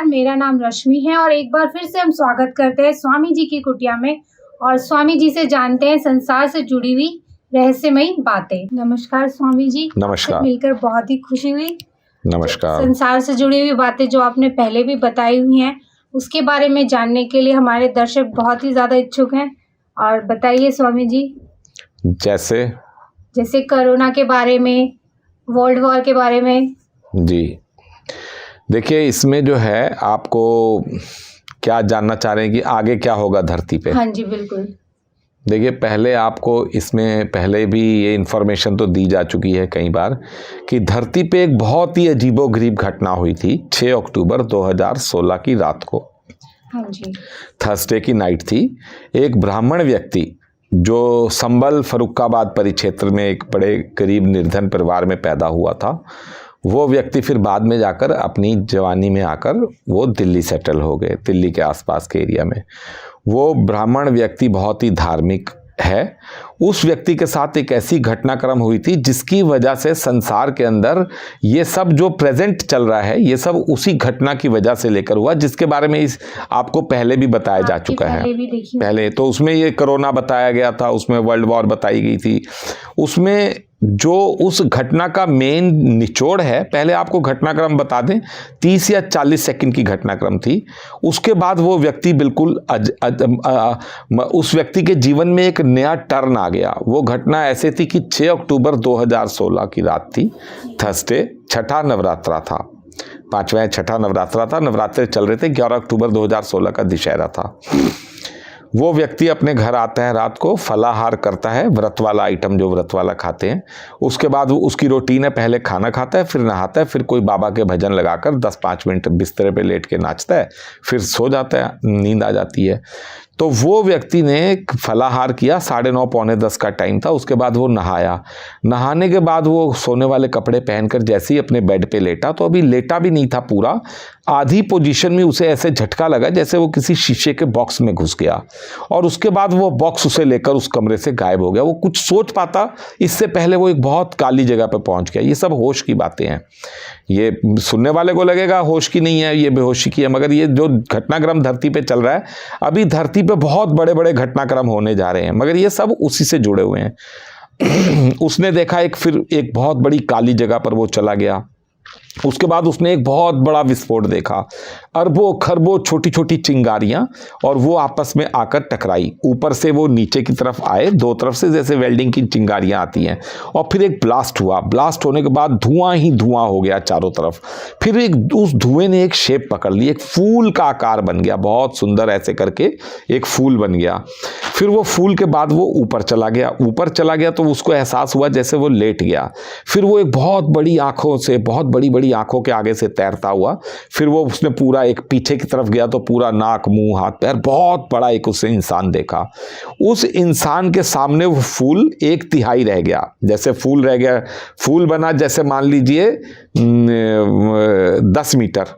मेरा नाम रश्मि है और एक बार फिर से हम स्वागत करते हैं स्वामी जी की कुटिया में और स्वामी जी से जानते हैं संसार से जुड़ी हुई रहस्यमयी बातें। नमस्कार स्वामी जी। नमस्कार। आपसे मिलकर बहुत ही खुशी हुई। नमस्कार। संसार से जुड़ी हुई बातें जो आपने पहले भी बताई हुई हैं उसके बारे में जानने के लिए हमारे दर्शक बहुत ही ज़्यादा इच्छुक हैं। और बताइए स्वामी जी। जैसे कोरोना के बारे में, वर्ल्ड वॉर के बारे में। जी देखिए, इसमें जो है आपको क्या जानना चाह रहे हैं कि आगे क्या होगा धरती पे? हाँ जी बिल्कुल। देखिए, पहले आपको इसमें पहले भी ये इन्फॉर्मेशन तो दी जा चुकी है कई बार कि धरती पे एक बहुत ही अजीबोगरीब घटना हुई थी 6 अक्टूबर 2016 की रात को। हाँ जी। थर्सडे की नाइट थी। एक ब्राह्मण व्यक्ति जो संबल फर्रुखाबाद परिक्षेत्र में एक बड़े गरीब निर्धन परिवार में पैदा हुआ था, वो व्यक्ति फिर बाद में जाकर अपनी जवानी में आकर वो दिल्ली सेटल हो गए, दिल्ली के आसपास के एरिया में। वो ब्राह्मण व्यक्ति बहुत ही धार्मिक है। उस व्यक्ति के साथ एक ऐसी घटनाक्रम हुई थी जिसकी वजह से संसार के अंदर ये सब जो प्रेजेंट चल रहा है ये सब उसी घटना की वजह से लेकर हुआ, जिसके बारे में आपको पहले भी बताया जा चुका है। पहले तो उसमें ये कोरोना बताया गया था, उसमें वर्ल्ड वॉर बताई गई थी। उसमें जो उस घटना का मेन निचोड़ है, पहले आपको घटनाक्रम बता दें, 30 या 40 सेकंड की घटनाक्रम थी। उसके बाद वो व्यक्ति बिल्कुल उस व्यक्ति के जीवन में एक नया टर्न आ गया। वो घटना ऐसे थी कि 6 अक्टूबर 2016 की रात थी, थर्सडे, छठा नवरात्रा था, 5वां छठा नवरात्रा था। नवरात्रे चल रहे थे, 11 अक्टूबर 2016 का दशहरा था। वो व्यक्ति अपने घर आता है, रात को फलाहार करता है, व्रत वाला आइटम जो व्रत वाला खाते हैं। उसके बाद वो उसकी रूटीन है, पहले खाना खाता है, फिर नहाता है, फिर कोई बाबा के भजन लगाकर 10-5 मिनट बिस्तर पे लेट के नाचता है, फिर सो जाता है, नींद आ जाती है। तो वो व्यक्ति ने फलाहार किया, 9:30 पौने 10 का टाइम था। उसके बाद वो नहाया। नहाने के बाद वो सोने वाले कपड़े पहनकर जैसे ही अपने बेड पे लेटा, तो अभी लेटा भी नहीं था पूरा, आधी पोजीशन में उसे ऐसे झटका लगा जैसे वो किसी शीशे के बॉक्स में घुस गया। और उसके बाद वो बॉक्स उसे लेकर उस कमरे से गायब हो गया। वो कुछ सोच पाता इससे पहले वो एक बहुत काली जगह पे पहुंच गया। ये सब होश की बातें हैं। ये सुनने वाले को लगेगा होश की नहीं है, ये बेहोशी की है, मगर ये जो घटनाक्रम धरती पे चल रहा है, अभी धरती पे बहुत बड़े बड़े घटनाक्रम होने जा रहे हैं, मगर ये सब उसी से जुड़े हुए हैं। उसने देखा फिर एक बहुत बड़ी काली जगह पर वो चला गया। उसके बाद उसने एक बहुत बड़ा विस्फोट देखा, अरबों खरबों छोटी छोटी चिंगारियां, और वो आपस में आकर टकराई। ऊपर से वो नीचे की तरफ आए, दो तरफ से जैसे वेल्डिंग की चिंगारियां आती हैं, और फिर एक ब्लास्ट हुआ। ब्लास्ट होने के बाद धुआं ही धुआं हो गया चारों तरफ। फिर उस धुएं ने एक शेप पकड़ ली, एक फूल का आकार बन गया, बहुत सुंदर ऐसे करके एक फूल बन गया। फिर वो फूल के बाद वो ऊपर चला गया। ऊपर चला गया तो उसको एहसास हुआ जैसे वो लेट गया। फिर वो एक बहुत बड़ी आंखों से, बहुत बड़ी बड़ी आंखों के आगे से तैरता हुआ, फिर वो उसने पूरा एक पीछे की तरफ गया तो पूरा नाक मुंह हाथ पैर, बहुत बड़ा एक उससे इंसान देखा। उस इंसान के सामने वो फूल 1/3 रह गया। जैसे फूल रह गया, फूल बना जैसे मान लीजिए 10 मीटर,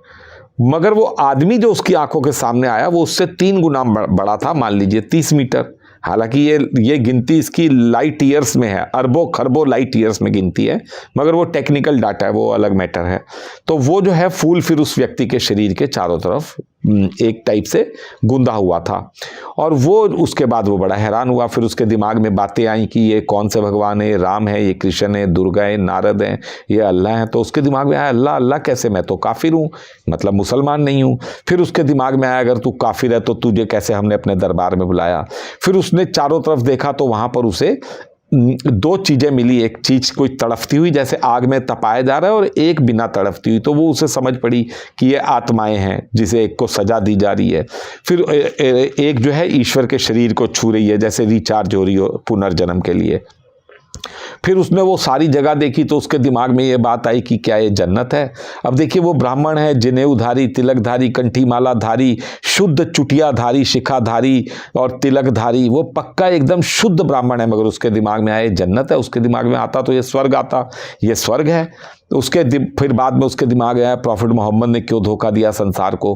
मगर वो आदमी जो उसकी आंखों के सामने आया वो उससे 3 गुना बड़ा था, मान लीजिए 30 मीटर। हालांकि ये गिनती इसकी लाइट ईयर्स में है, अरबों खरबों लाइट ईयर्स में गिनती है, मगर वो टेक्निकल डाटा है, वो अलग मैटर है। तो वो जो है फूल फिर उस व्यक्ति के शरीर के चारों तरफ एक टाइप से गूंदा हुआ था। और वो उसके बाद वो बड़ा हैरान हुआ। फिर उसके दिमाग में बातें आई कि ये कौन से भगवान है, ये राम है, ये कृष्ण है, दुर्गा है, नारद है, ये अल्लाह है। तो उसके दिमाग में आया अल्लाह अल्लाह कैसे, मैं तो काफिर हूँ, मतलब मुसलमान नहीं हूँ। फिर उसके दिमाग में आया अगर तू काफिर है तो तुझे कैसे हमने अपने दरबार में बुलाया। फिर उसने चारों तरफ देखा तो वहाँ पर उसे 2 चीज़ें मिली। एक चीज़ कोई तड़फती हुई जैसे आग में तपाया जा रहा है, और एक बिना तड़फती हुई। तो वो उसे समझ पड़ी कि ये आत्माएं हैं जिसे एक को सजा दी जा रही है। फिर एक जो है ईश्वर के शरीर को छू रही है, जैसे रिचार्ज हो रही हो पुनर्जन्म के लिए। फिर उसने वो सारी जगह देखी तो उसके दिमाग में ये बात आई कि क्या ये जन्नत है। अब देखिए, वो ब्राह्मण है, जनेऊधारी, तिलकधारी, कंठीमाला धारी, शुद्ध चुटियाधारी, शिखाधारी और तिलकधारी, वो पक्का एकदम शुद्ध ब्राह्मण है, मगर उसके दिमाग में आए जन्नत है। उसके दिमाग में आता तो ये स्वर्ग आता, ये स्वर्ग है। तो फिर बाद में उसके दिमाग आया प्रॉफिट मोहम्मद ने क्यों धोखा दिया संसार को,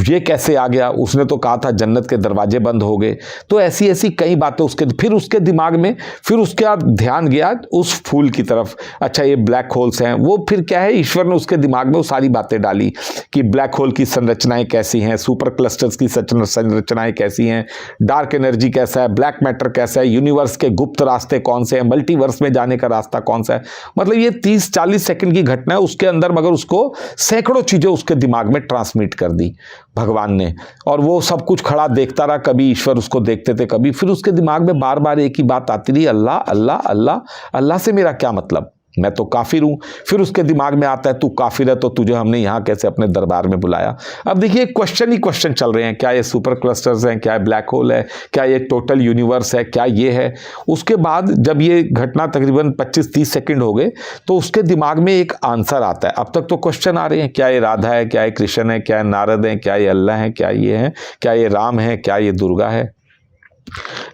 ये कैसे आ गया, उसने तो कहा था जन्नत के दरवाजे बंद हो गए। तो ऐसी ऐसी कई बातें फिर उसके दिमाग में, फिर उसके बाद ध्यान गया उस फूल की तरफ। अच्छा ये ब्लैक होल्स हैं, वो फिर क्या है, ईश्वर ने उसके दिमाग में वो सारी बातें डाली कि ब्लैक होल की संरचनाएं कैसी हैं, सुपर क्लस्टर्स की संरचनाएं कैसी हैं, डार्क एनर्जी कैसा है, ब्लैक मैटर कैसा है, यूनिवर्स के गुप्त रास्ते कौन से हैं, मल्टीवर्स में जाने का रास्ता कौन सा है। मतलब ये 30-40 सेकंड की घटना है उसके अंदर, मगर उसको सैकड़ों चीजें उसके दिमाग में ट्रांसमिट कर दी भगवान ने, और वो सब कुछ खड़ा देखता रहा। कभी ईश्वर उसको देखते थे, कभी फिर उसके दिमाग में बार बार एक ही बात आती रही, अल्लाह अल्लाह अल्लाह, अल्लाह से मेरा क्या मतलब, मैं तो काफिर हूं। फिर उसके दिमाग में आता है तू काफिर है तो तुझे हमने यहां कैसे अपने दरबार में बुलाया। अब देखिए क्वेश्चन ही क्वेश्चन चल रहे हैं, क्या ये सुपर क्लस्टर्स हैं, क्या ब्लैक होल है, क्या ये टोटल यूनिवर्स है, क्या ये है। उसके बाद जब ये घटना तकरीबन 25-30 सेकंड हो गए तो उसके दिमाग में एक आंसर आता है। अब तक तो क्वेश्चन आ रहे हैं, क्या ये राधा है, क्या ये कृष्ण है, क्या ये नारद है, क्या ये अल्लाह है, क्या ये है, क्या ये राम है, क्या ये दुर्गा है।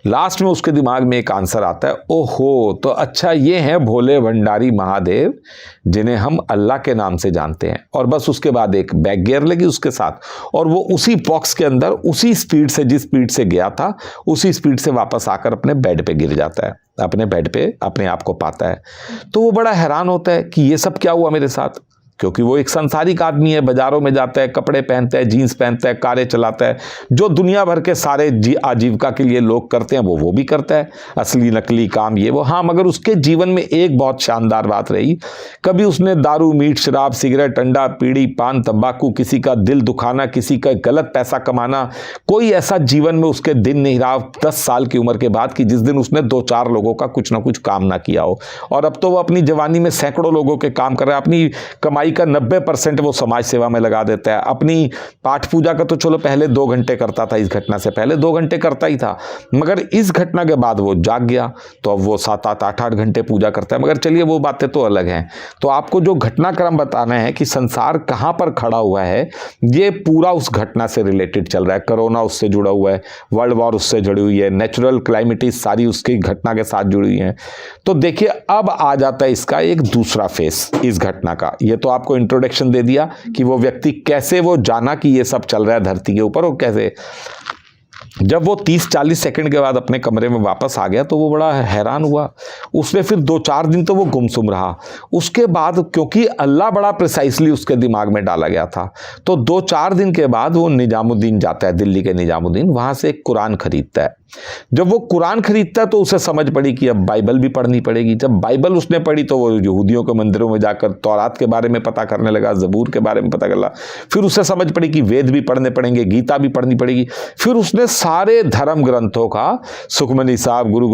लास्ट में उसके दिमाग में एक आंसर आता है, ओहो तो अच्छा ये है भोले भंडारी महादेव जिन्हें हम अल्लाह के नाम से जानते हैं। और बस उसके बाद एक बैक गियर लगी उसके साथ, और वो उसी बॉक्स के अंदर उसी स्पीड से, जिस स्पीड से गया था उसी स्पीड से वापस आकर अपने बेड पे गिर जाता है, अपने बेड पे अपने आप को पाता है। तो वो बड़ा हैरान होता है कि ये सब क्या हुआ मेरे साथ, क्योंकि वो एक सांसारिक आदमी है, बाजारों में जाता है, कपड़े पहनता है, जीन्स पहनता है, कारें चलाता है, जो दुनिया भर के सारे आजीविका के लिए लोग करते हैं वो भी करता है, असली नकली काम ये वो। हाँ, मगर उसके जीवन में एक बहुत शानदार बात रही, कभी उसने दारू, मीट, शराब, सिगरेट, अंडा, बीड़ी, पान, तंबाकू, किसी का दिल दुखाना, किसी का गलत पैसा कमाना, कोई ऐसा जीवन में उसके दिन नहीं रहा 10 साल की उम्र के बाद कि जिस दिन उसने 2-4 लोगों का कुछ ना कुछ काम ना किया हो। और अब तो वो अपनी जवानी में सैकड़ों लोगों के काम कर रहा है, अपनी कमाई का 90% वो समाज सेवा में लगा देता है। अपनी पाठ पूजा का तो चलो पहले 2 घंटे करता था, इस घटना से पहले 2 घंटे करता ही था, मगर इस घटना के बाद वो जाग गया तो अब वो 7-8, 8-8 घंटे पूजा करता है। मगर चलिए वो बातें तो अलग हैं। तो आपको जो घटनाक्रम बताना है कि संसार कहाँ पर खड़ा हुआ है, ये पूरा उस घटना से रिलेटेड चल रहा है। कोरोना उससे जुड़ा हुआ है, वर्ल्ड वॉर उससे जुड़ी हुई है, नेचुरल क्लाइमेटीज सारी उसकी घटना के साथ जुड़ी हुई हैं। तो देखिए अब आ जाता है इसका एक दूसरा फेस इस घटना का। ये तो आपको इंट्रोडक्शन दे दिया कि वो व्यक्ति कैसे वो जाना कि ये सब चल रहा है धरती के ऊपर, और कैसे जब वो 30-40 सेकंड के बाद अपने कमरे में वापस आ गया तो वो बड़ा हैरान हुआ। उसने फिर 2-4 दिन तो वो गुमसुम रहा। उसके बाद क्योंकि अल्लाह बड़ा प्रिसाइसली उसके दिमाग में डाला गया था, तो 2-4 दिन के बाद वो निजामुद्दीन जाता है, दिल्ली के निजामुद्दीन, वहां से एक कुरान खरीदता है। जब वो कुरान खरीदता है तो उसे समझ पड़ी कि अब बाइबल भी पढ़नी पड़ेगी। जब बाइबल उसने पढ़ी तो वो यहूदियों के मंदिरों में जाकर तौरात के बारे में पता करने लगा, जबूर के बारे में पता कर लगा। फिर उसे समझ पड़ी कि वेद भी पढ़ने पड़ेंगे, गीता भी पढ़नी पड़ेगी। फिर उसने सारे धर्म ग्रंथों का, सुखमनी साहब, गुरु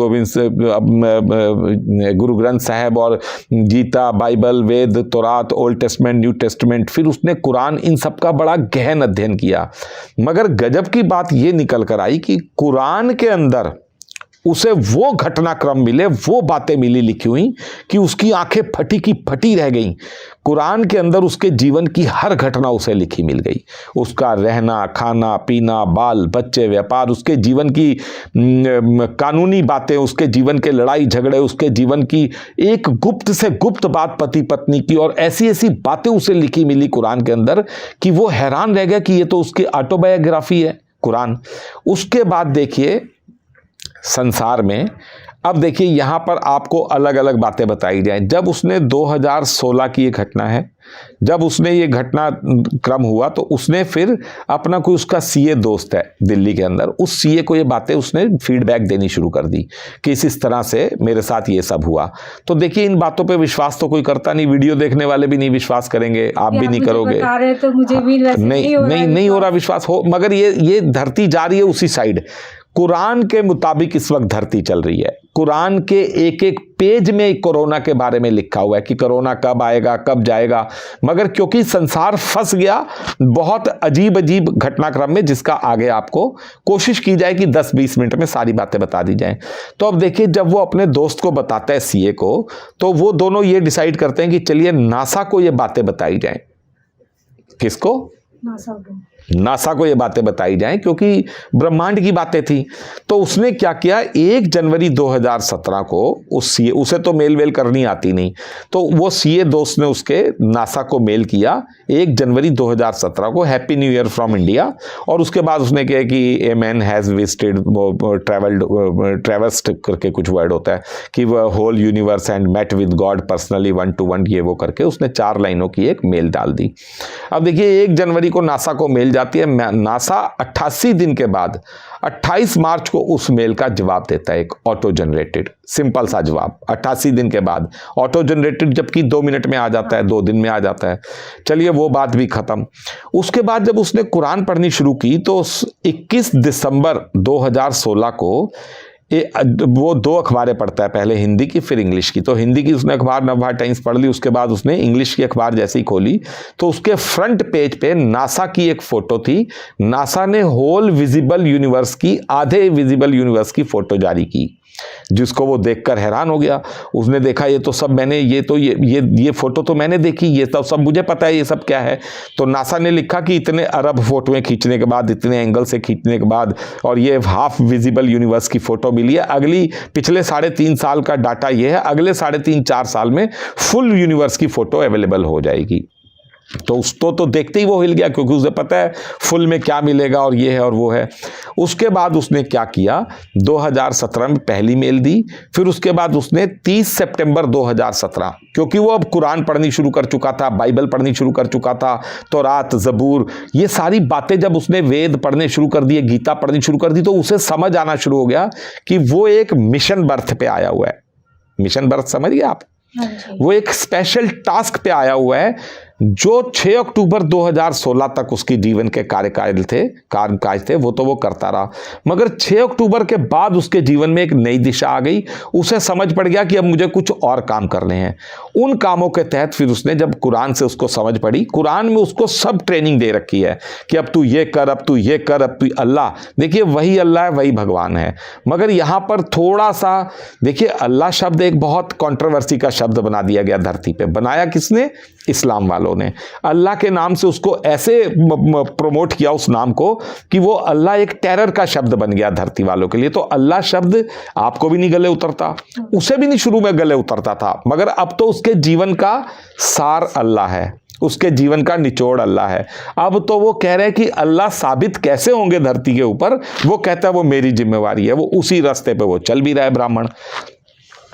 ग्रंथ साहब और गीता, बाइबल, वेद, तौरात, ओल्ड टेस्टमेंट, न्यू टेस्टमेंट, फिर उसने कुरान, इन सब का बड़ा गहन अध्ययन किया। मगर गजब की बात ये निकल कर आई कि कुरान के अंदर उसे वो घटनाक्रम मिले, वो बातें मिली लिखी हुई कि उसकी आंखें फटी की फटी रह गईं। कुरान के अंदर उसके जीवन की हर घटना उसे लिखी मिल गई। उसका रहना, खाना, पीना, बाल बच्चे, व्यापार, उसके जीवन की कानूनी बातें, उसके जीवन के लड़ाई झगड़े, उसके जीवन की एक गुप्त से गुप्त बात पति पत्नी की, और ऐसी ऐसी बातें उसे लिखी मिली कुरान के अंदर कि वो हैरान रह गया कि ये तो उसकी ऑटोबायोग्राफी है कुरान। उसके बाद देखिए संसार में, अब देखिए यहां पर आपको अलग अलग बातें बताई जाएं। जब उसने 2016 की ये घटना है, जब उसने ये घटना क्रम हुआ तो उसने फिर अपना कोई उसका सीए दोस्त है दिल्ली के अंदर, उस सीए को ये बातें उसने फीडबैक देनी शुरू कर दी कि इस तरह से मेरे साथ ये सब हुआ। तो देखिए इन बातों पे विश्वास तो कोई करता नहीं, वीडियो देखने वाले भी नहीं विश्वास करेंगे, आप भी नहीं करोगे। तो मुझे भी नहीं हो रहा विश्वास हो, मगर ये धरती जा रही है उसी साइड। कुरान के मुताबिक इस वक्त धरती चल रही है। कुरान के एक एक पेज में कोरोना के बारे में लिखा हुआ है कि कोरोना कब आएगा, कब जाएगा। मगर क्योंकि संसार फंस गया बहुत अजीब अजीब घटनाक्रम में, जिसका आगे आपको कोशिश की जाए कि 10-20 मिनट में सारी बातें बता दी जाएं। तो अब देखिए जब वो अपने दोस्त को बताता है सीए को, तो वो दोनों ये डिसाइड करते हैं कि चलिए नासा को ये बातें बताई जाएं। किसको? नासा को ये बातें बताई जाएं, क्योंकि ब्रह्मांड की बातें थी। तो उसने क्या किया, 1 जनवरी 2017 को उसे तो मेल वेल करनी आती नहीं, तो वो सीए दोस्त ने उसके नासा को मेल किया 1 जनवरी 2017 को, happy new year from India. और उसके बाद उसने कहा कि a man has visited travelled करके कुछ वर्ड होता है कि वह whole universe and met with God personally 1 to 1, ये वो करके उसने 4 लाइनों की एक मेल डाल दी। अब देखिए 1 जनवरी को नासा को मेल जाती है, नासा 88 दिन के बाद 28 मार्च को उस मेल का जवाब देता है, एक ऑटो जनरेटेड सिंपल सा जवाब 88 दिन के बाद, ऑटो जनरेटेड, जबकि 2 मिनट में आ जाता है, 2 दिन में आ जाता है। चलिए वो बात भी खत्म। उसके बाद जब उसने कुरान पढ़नी शुरू की तो 21 दिसंबर 2016 को वो 2 अखबारें पढ़ता है, पहले हिंदी की फिर इंग्लिश की। तो हिंदी की उसने अखबार नवभारत टाइम्स पढ़ ली, उसके बाद उसने इंग्लिश की अखबार जैसे ही खोली तो उसके फ्रंट पेज पे नासा की एक फोटो थी। नासा ने होल विजिबल यूनिवर्स की, आधे विजिबल यूनिवर्स की फोटो जारी की, जिसको वो देखकर हैरान हो गया। उसने देखा ये तो सब मैंने, ये फोटो तो मैंने देखी, ये तो सब मुझे पता है, ये सब क्या है। तो नासा ने लिखा कि इतने अरब फोटोएं खींचने के बाद, इतने एंगल से खींचने के बाद, और ये हाफ विजिबल यूनिवर्स की फोटो मिली है। अगली पिछले 3.5 साल का डाटा ये है, अगले 3.5-4 साल में फुल यूनिवर्स की फोटो अवेलेबल हो जाएगी। तो उसको तो देखते ही वो हिल गया, क्योंकि उसे पता है फुल में क्या मिलेगा और ये है और वो है। उसके बाद उसने क्या किया, 2017 में पहली मेल दी, फिर उसके बाद उसने 30 सितंबर 2017, क्योंकि वो अब कुरान पढ़नी शुरू कर चुका था, बाइबल पढ़नी शुरू कर चुका था, तौरात, जबूर, ये सारी बातें जब उसने वेद पढ़ने शुरू कर दिए, गीता पढ़नी शुरू कर दी, तो उसे समझ आना शुरू हो गया कि वो एक मिशन बर्थ पे आया हुआ है। मिशन बर्थ समझिए आप, वो एक स्पेशल टास्क पे आया हुआ है, जो 6 अक्टूबर 2016 तक उसके जीवन के कार्यकाल थे, कामकाज थे, वो तो वो करता रहा। मगर 6 अक्टूबर के बाद उसके जीवन में एक नई दिशा आ गई। उसे समझ पड़ गया कि अब मुझे कुछ और काम करने हैं। उन कामों के तहत फिर उसने, जब कुरान से उसको समझ पड़ी, कुरान में उसको सब ट्रेनिंग दे रखी है कि अब तू ये कर, अब तू ये कर, अब तू अल्लाह, देखिए वही अल्लाह है, वही भगवान है। मगर यहां पर थोड़ा सा देखिए, अल्लाह शब्द एक बहुत कंट्रोवर्सी का शब्द बना दिया गया धरती पे। बनाया किसने? इस्लाम वालों ने। अल्लाह के नाम से उसको ऐसे प्रमोट किया उस नाम को कि वो अल्लाह एक टेरर का शब्द बन गया धरती वालों के लिए। तो अल्लाह शब्द आपको भी नहीं गले उतरता, उसे भी नहीं शुरू में गले उतरता था, मगर अब तो उसके जीवन का सार अल्लाह है, उसके जीवन का निचोड़ अल्लाह है। अब तो वो कह रहे हैं कि अल्लाह साबित कैसे होंगे धरती के ऊपर, वो कहता है वो मेरी जिम्मेवारी है। वो उसी रास्ते पे वो चल भी रहा है ब्राह्मण।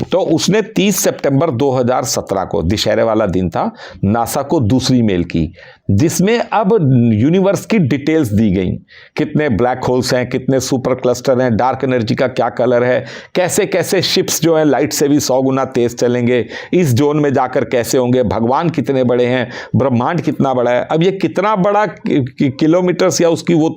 तो उसने 30 सितंबर 2017 को, दशहरे वाला दिन था, नासा को दूसरी मेल की, जिसमें अब यूनिवर्स की डिटेल्स दी गई। कितने ब्लैक होल्स हैं, कितने सुपर क्लस्टर हैं, डार्क एनर्जी का क्या कलर है, कैसे कैसे शिप्स जो हैं लाइट से भी 100 गुना तेज चलेंगे, इस जोन में जाकर कैसे होंगे, भगवान कितने बड़े हैं, ब्रह्मांड कितना बड़ा है। अब ये कितना बड़ा किलोमीटर्स या उसकी वो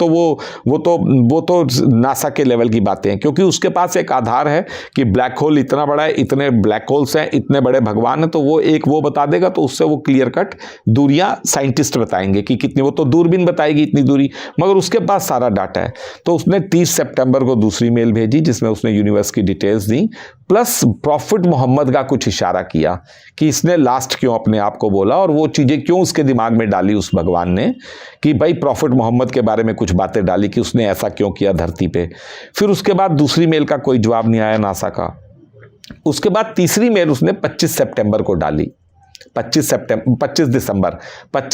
तो नासा के लेवल की बातें हैं, क्योंकि उसके पास एक आधार है कि ब्लैक होल इतना बड़ा है, इतने ब्लैक होल्स हैं, इतने बड़े भगवान हैं, तो वो बता देगा। तो उससे वो क्लियर कट दूरियां साइंटिस्ट बताएंगे कि कितनी, वो तो दूरबीन बताएगी इतनी दूरी, मगर उसके पास सारा डाटा है। तो उसने 30 सितंबर को दूसरी मेल भेजी, जिसमें उसने यूनिवर्स की डिटेल्स दी, प्लस प्रॉफिट मोहम्मद का कुछ इशारा किया कि इसने लास्ट क्यों अपने आप को बोला, और वो चीजें क्यों उसके दिमाग में डाली उस भगवान ने, कि भाई प्रॉफिट मोहम्मद के बारे में कुछ बातें डाली कि उसने ऐसा क्यों किया धरती पे। फिर उसके बाद दूसरी मेल का कोई जवाब नहीं आया नासा का। उसके बाद तीसरी मेल उसने 25 सितंबर को डाली, 25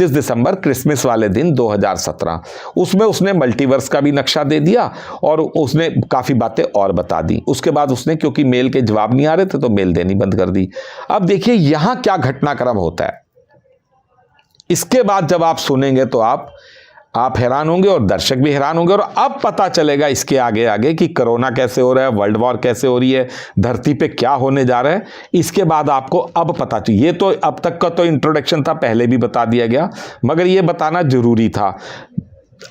दिसंबर क्रिसमस वाले दिन 2017। उसमें उसने मल्टीवर्स का भी नक्शा दे दिया और उसने काफ़ी बातें और बता दी। उसके बाद उसने, क्योंकि मेल के जवाब नहीं आ रहे थे, तो मेल देनी बंद कर दी। अब देखिए यहाँ क्या घटनाक्रम होता है, इसके बाद जब आप सुनेंगे तो आप हैरान होंगे और दर्शक भी हैरान होंगे। और अब पता चलेगा इसके आगे आगे कि कोरोना कैसे हो रहा है, वर्ल्ड वॉर कैसे हो रही है, धरती पे क्या होने जा रहा है। इसके बाद आपको अब पता चाहिए। ये तो अब तक का तो इंट्रोडक्शन था, पहले भी बता दिया गया, मगर ये बताना जरूरी था।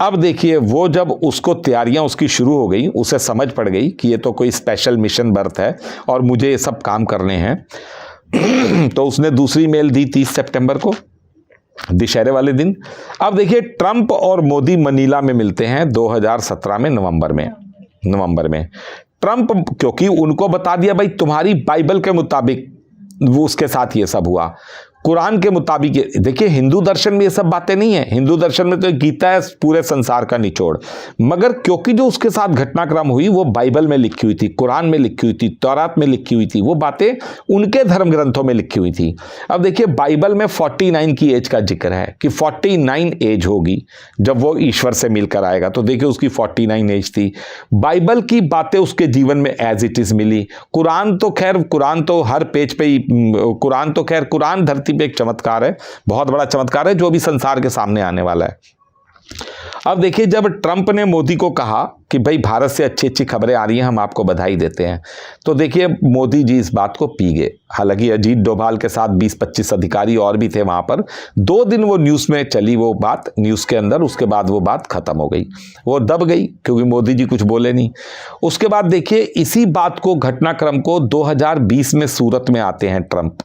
अब देखिए, वो जब उसको तैयारियां उसकी शुरू हो गई, उसे समझ पड़ गई कि ये तो कोई स्पेशल मिशन बर्थ है और मुझे ये सब काम करने हैं। तो उसने दूसरी मेल दी 30 सितंबर को, दशहरे वाले दिन। अब देखिए, ट्रंप और मोदी मनीला में मिलते हैं 2017 में नवंबर में। ट्रंप, क्योंकि उनको बता दिया भाई तुम्हारी बाइबल के मुताबिक, वो उसके साथ ये सब हुआ। कुरान के मुताबिक देखिए, हिंदू दर्शन में ये सब बातें नहीं है। हिंदू दर्शन में तो गीता है पूरे संसार का निचोड़, मगर क्योंकि जो उसके साथ घटनाक्रम हुई वो बाइबल में लिखी हुई थी, कुरान में लिखी हुई थी, तौरात में लिखी हुई थी, वो बातें उनके धर्म ग्रंथों में लिखी हुई थी। अब देखिए, बाइबल में 49 की एज का जिक्र है कि 49 एज होगी जब वो ईश्वर से मिलकर आएगा। तो देखिए, उसकी 49 एज थी। बाइबल की बातें उसके जीवन में एज इट इज मिली। कुरान तो खैर, कुरान तो हर पेज पे ही, कुरान धरती पे एक चमत्कार है, बहुत बड़ा चमत्कार है जो भी संसार के सामने आने वाला है। अब देखिए, जब ट्रंप ने मोदी को कहा कि भाई भारत से अच्छी अच्छी खबरें आ रही हैं, हम आपको बधाई देते हैं, तो देखिए मोदी जी इस बात को पी गए। हालांकि अजीत डोभाल के साथ 20-25 अधिकारी और भी थे वहां पर। 2 दिन वो न्यूज़ में चली, वो बात न्यूज़ के अंदर, उसके बाद वो बात खत्म हो गई, वो दब गई क्योंकि मोदी जी कुछ बोले नहीं। उसके बाद देखिए, इसी बात को, घटनाक्रम को 2020 में सूरत में आते हैं ट्रंप,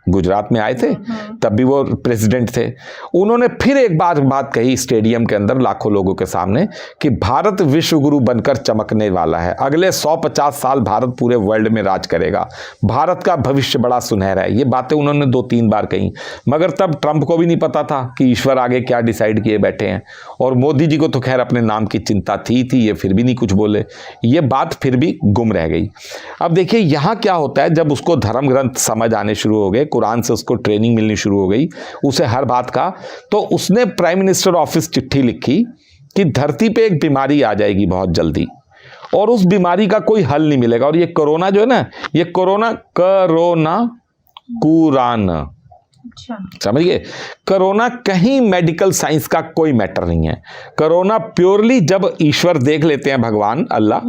गुजरात में आए थे, तब भी वो प्रेसिडेंट थे। उन्होंने फिर एक बार बात कही स्टेडियम के अंदर लाखों लोगों के सामने कि भारत विश्व गुरु बनकर चमकने वाला है, अगले 150 साल भारत पूरे वर्ल्ड में राज करेगा, भारत का भविष्य बड़ा सुनहरा है। ये बातें उन्होंने 2-3 बार कही, मगर तब ट्रंप को भी नहीं पता था कि ईश्वर आगे क्या डिसाइड किए बैठे हैं। और मोदी जी को तो खैर अपने नाम की चिंता थी, ये फिर भी नहीं कुछ बोले, ये बात फिर भी गुम रह गई। अब देखिए, यहाँ क्या होता है, जब उसको धर्म ग्रंथ समझ आने शुरू हो गए, कुरान से उसको ट्रेनिंग मिलनी शुरू हो गई उसे हर बात का, तो उसने प्राइम मिनिस्टर ऑफिस चिट्ठी लिखी कि धरती पे एक बीमारी आ जाएगी बहुत जल्दी और उस बीमारी का कोई हल नहीं मिलेगा। और ये कोरोना जो है ना, ये कोरोना कुरान, समझिए, कोरोना कहीं मेडिकल साइंस का कोई मैटर नहीं है। कोरोना प्योरली जब ईश्वर देख लेते हैं, भगवान अल्लाह,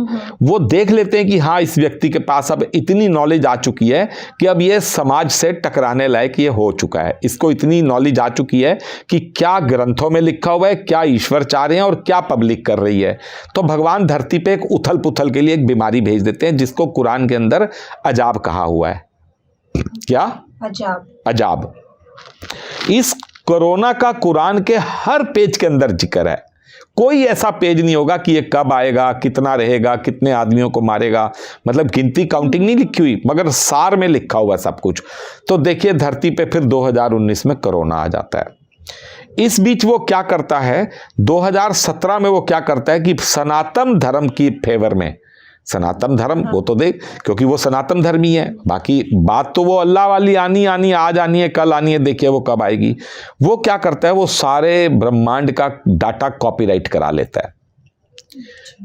वो देख लेते हैं कि हाँ, इस व्यक्ति के पास अब इतनी नॉलेज आ चुकी है कि अब ये समाज से टकराने लायक ये हो चुका है, इसको इतनी नॉलेज आ चुकी है कि क्या ग्रंथों में लिखा हुआ है, क्या ईश्वर चाह रहे हैं और क्या पब्लिक कर रही है। तो भगवान धरती पे एक उथल पुथल के लिए एक बीमारी भेज देते हैं, जिसको कुरान के अंदर अजाब कहा हुआ है। क्या? अजाब। इस कोरोना का कुरान के हर पेज के अंदर जिक्र है। कोई ऐसा पेज नहीं होगा कि ये कब आएगा, कितना रहेगा, कितने आदमियों को मारेगा, मतलब गिनती काउंटिंग नहीं लिखी हुई, मगर सार में लिखा हुआ सब कुछ। तो देखिए, धरती पे फिर 2019 में कोरोना आ जाता है। इस बीच वो क्या करता है, 2017 में वो क्या करता है कि सनातन धर्म की फेवर में, सनातन धर्म वो तो देख, क्योंकि वो सनातन धर्मी है, बाकी बात तो वो अल्लाह वाली आनी आज आनी है, कल आनी है, देखिए वो कब आएगी। वो क्या करता है, वो सारे ब्रह्मांड का डाटा कॉपीराइट करा लेता है,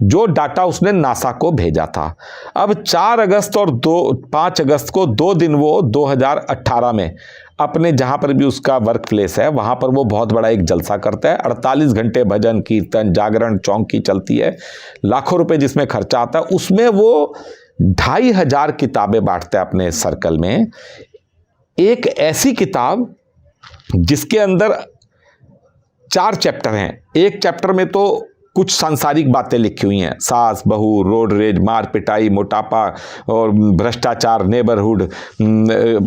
जो डाटा उसने नासा को भेजा था। अब 4 अगस्त और 5 अगस्त को 2 दिन वो 2018 में अपने जहाँ पर भी उसका वर्क प्लेस है वहाँ पर वो बहुत बड़ा एक जलसा करता है। 48 घंटे भजन कीर्तन जागरण चौंकी चलती है, लाखों रुपए जिसमें खर्चा आता है। उसमें वो 2500 किताबें बांटता है अपने सर्कल में। एक ऐसी किताब जिसके अंदर 4 चैप्टर हैं, एक चैप्टर में तो कुछ सांसारिक बातें लिखी हुई हैं, सास बहू, रोड रेज, मार पिटाई, मोटापा और भ्रष्टाचार, नेबरहुड,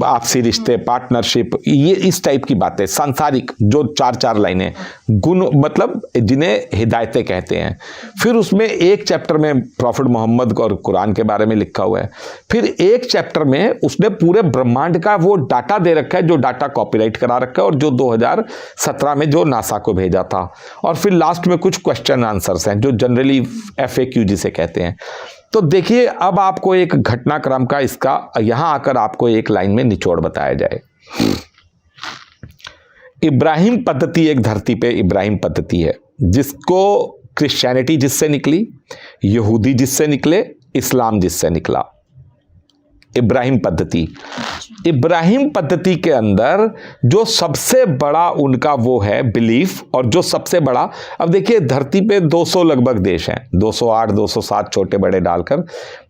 आपसी रिश्ते, पार्टनरशिप, ये इस टाइप की बातें सांसारिक, जो 4-4 लाइनें, गुण मतलब जिन्हें हिदायतें कहते हैं। फिर उसमें एक चैप्टर में प्रॉफिट मोहम्मद और कुरान के बारे में लिखा हुआ है। फिर एक चैप्टर में उसने पूरे ब्रह्मांड का वो डाटा दे रखा है, जो डाटा कॉपीराइट करा रखा है और जो 2017 में जो नासा को भेजा था। और फिर लास्ट में कुछ क्वेश्चन आंसर्स हैं, जो जनरली FAQ जिसे कहते हैं। तो देखिए, अब आपको एक घटनाक्रम का इसका यहां आकर आपको एक लाइन में निचोड़ बताया जाए। इब्राहिम पद्धति एक धरती पे इब्राहिम पद्धति है, जिसको क्रिश्चियनिटी जिससे निकली, यहूदी जिससे निकले, इस्लाम जिससे निकला। इब्राहिम पद्धति के अंदर जो सबसे बड़ा उनका वो है बिलीफ, और जो सबसे बड़ा, अब देखिए धरती पे 200 लगभग देश हैं, 208 207 छोटे बड़े डालकर